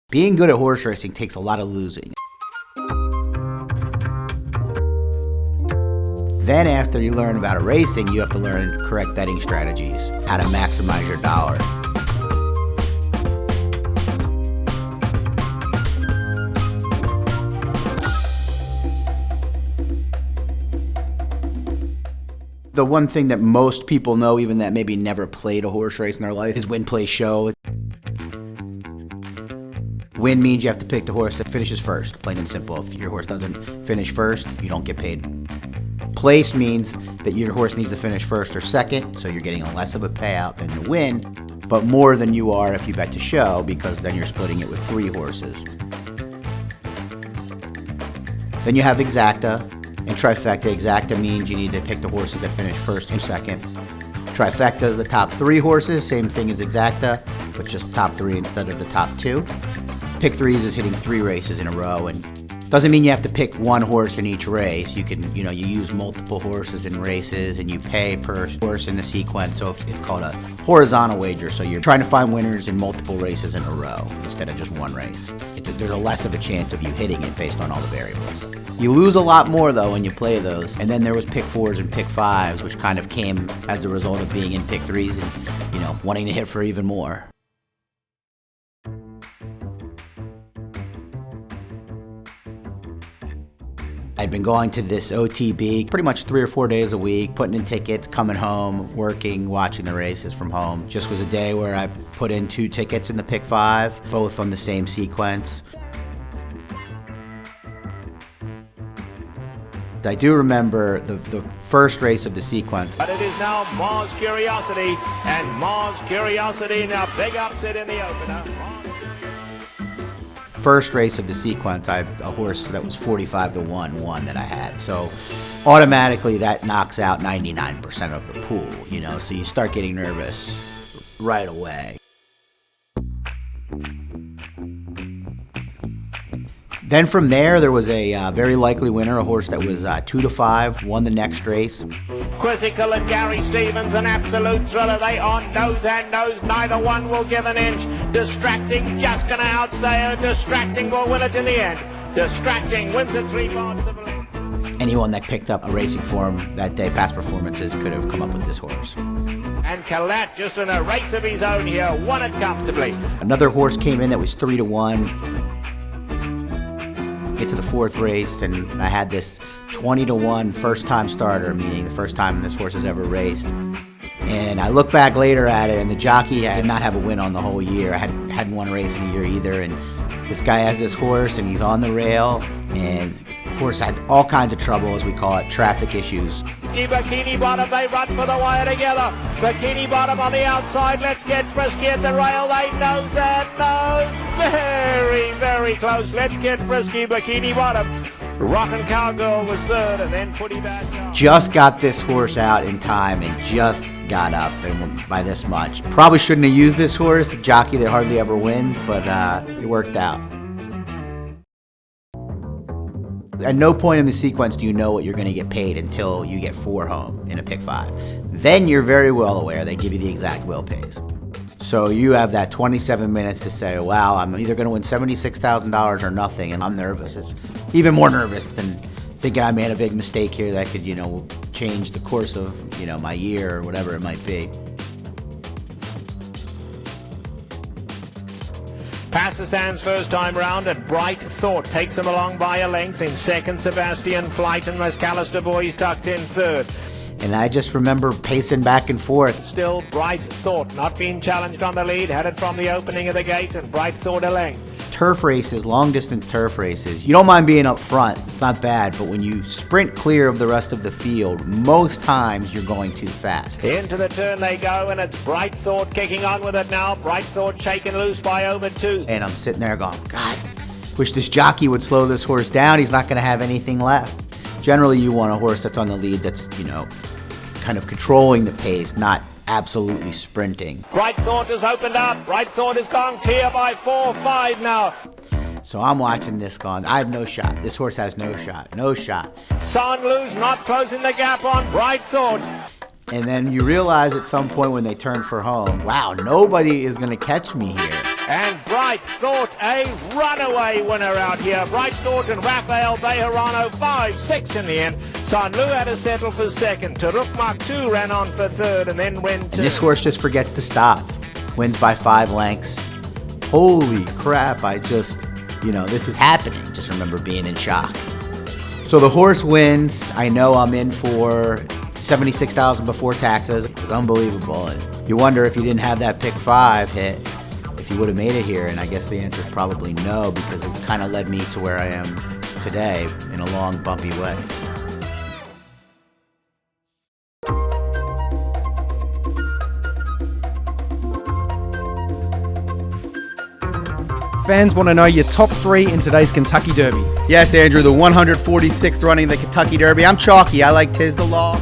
Being good at horse racing takes a lot of losing. Then after you learn about racing, you have to learn correct betting strategies, how to maximize your dollar. The one thing that most people know, even that maybe never played a horse race in their life, is win, play, show. Win means you have to pick the horse that finishes first, plain and simple. If your horse doesn't finish first, you don't get paid. Place means that your horse needs to finish first or second, so you're getting less of a payout than the win, but more than you are if you bet to show, because then you're splitting it with 3 horses. Then you have exacta and trifecta. Exacta means you need to pick the horses that finish first and second. Trifecta is the top 3 horses, same thing as exacta, but just top 3 instead of the top 2. Pick threes is hitting 3 races in a row, and doesn't mean you have to pick one horse in each race. You can, you use multiple horses in races, and you pay per horse in the sequence. So it's called a horizontal wager. So you're trying to find winners in multiple races in a row instead of just one race. There's a less of a chance of you hitting it based on all the variables. You lose a lot more though when you play those. And then there was pick 4s and pick 5s, which kind of came as a result of being in pick 3s and wanting to hit for even more. I'd been going to this OTB pretty much 3 or 4 days a week, putting in tickets, coming home, working, watching the races from home. Just was a day where I put in 2 tickets in the pick 5, both on the same sequence. I do remember the first race of the sequence. But it is now Mars Curiosity, and Mars Curiosity now big upset in the opener. First race of the sequence, I had a horse that was 45-1 won that I had. So automatically that knocks out 99% of the pool, so you start getting nervous right away. Then from there was a very likely winner, a horse that was 2-5, won the next race. Quizzical and Gary Stevens, an absolute thriller. They on nose and nose, neither one will give an inch. Distracting, just gonna outstay her. Distracting will win it in the end. Distracting wins it 3 parts of a length. Anyone that picked up a racing form that day, past performances, could have come up with this horse. And Colette, just in a race of his own here, won it comfortably. Another horse came in that was 3-1. Get to the 4th race, and I had this 20-1 first-time starter, meaning the first time this horse has ever raced. And I look back later at it, and the jockey did not have a win on the whole year. I hadn't won a race in a year either, and this guy has this horse, and he's on the rail, and of course had all kinds of trouble, as we call it, traffic issues. Bikini Bottom, they run for the wire together. Bikini Bottom on the outside, let's get frisky at the rail. They nose and nose, very, very close. Let's get frisky, Bikini Bottom. Rockin' Cowgirl was 3rd, and then Footy Bad. Just got this horse out in time and just got up and by this much. Probably shouldn't have used this horse, a jockey that hardly ever wins, but it worked out. At no point in the sequence do you know what you're going to get paid until you get 4 home in a pick 5. Then you're very well aware they give you the exact will pays. So you have that 27 minutes to say, wow, I'm either going to win $76,000 or nothing, and I'm nervous. It's even more nervous than thinking I made a big mistake here that could, change the course of, my year or whatever it might be. Pakistan's first time round at Bright Thought takes him along by a length. In second, Sebastian Flight, and McAllister Boys tucked in 3rd. And I just remember pacing back and forth. Still Bright Thought, not being challenged on the lead, had it from the opening of the gate, and Bright Thought a length. Turf races, long distance turf races, you don't mind being up front, it's not bad, but when you sprint clear of the rest of the field, most times you're going too fast. Into the turn they go, and it's Bright Thought kicking on with it now. Bright Thought shaken loose by over 2. And I'm sitting there going, God, wish this jockey would slow this horse down, he's not going to have anything left. Generally you want a horse that's on the lead that's, kind of controlling the pace, not absolutely sprinting. Bright Thought has opened up. Bright Thought has gone clear by 4-5 now. So I'm watching this going, I have no shot. This horse has no shot. No shot. Sanlu's not closing the gap on Bright Thought. And then you realize at some point when they turn for home, wow, nobody is going to catch me here. And Bright Bright Thought, a runaway winner out here. Bright Thought and Rafael Bejarano, 5-6 in the end. Sanlu had to settle for second. Taruk Mark 2 ran on for third and then went to... This horse just forgets to stop. Wins by 5 lengths. Holy crap, this is happening. Just remember being in shock. So the horse wins. I know I'm in for $76,000 before taxes. It was unbelievable. And you wonder if you didn't have that pick 5 hit, if you would have made it here. And I guess the answer is probably no, because it kind of led me to where I am today in a long, bumpy way. Fans want to know your top 3 in today's Kentucky Derby. Yes, Andrew, the 146th running of the Kentucky Derby. I'm chalky. I like Tiz the Law.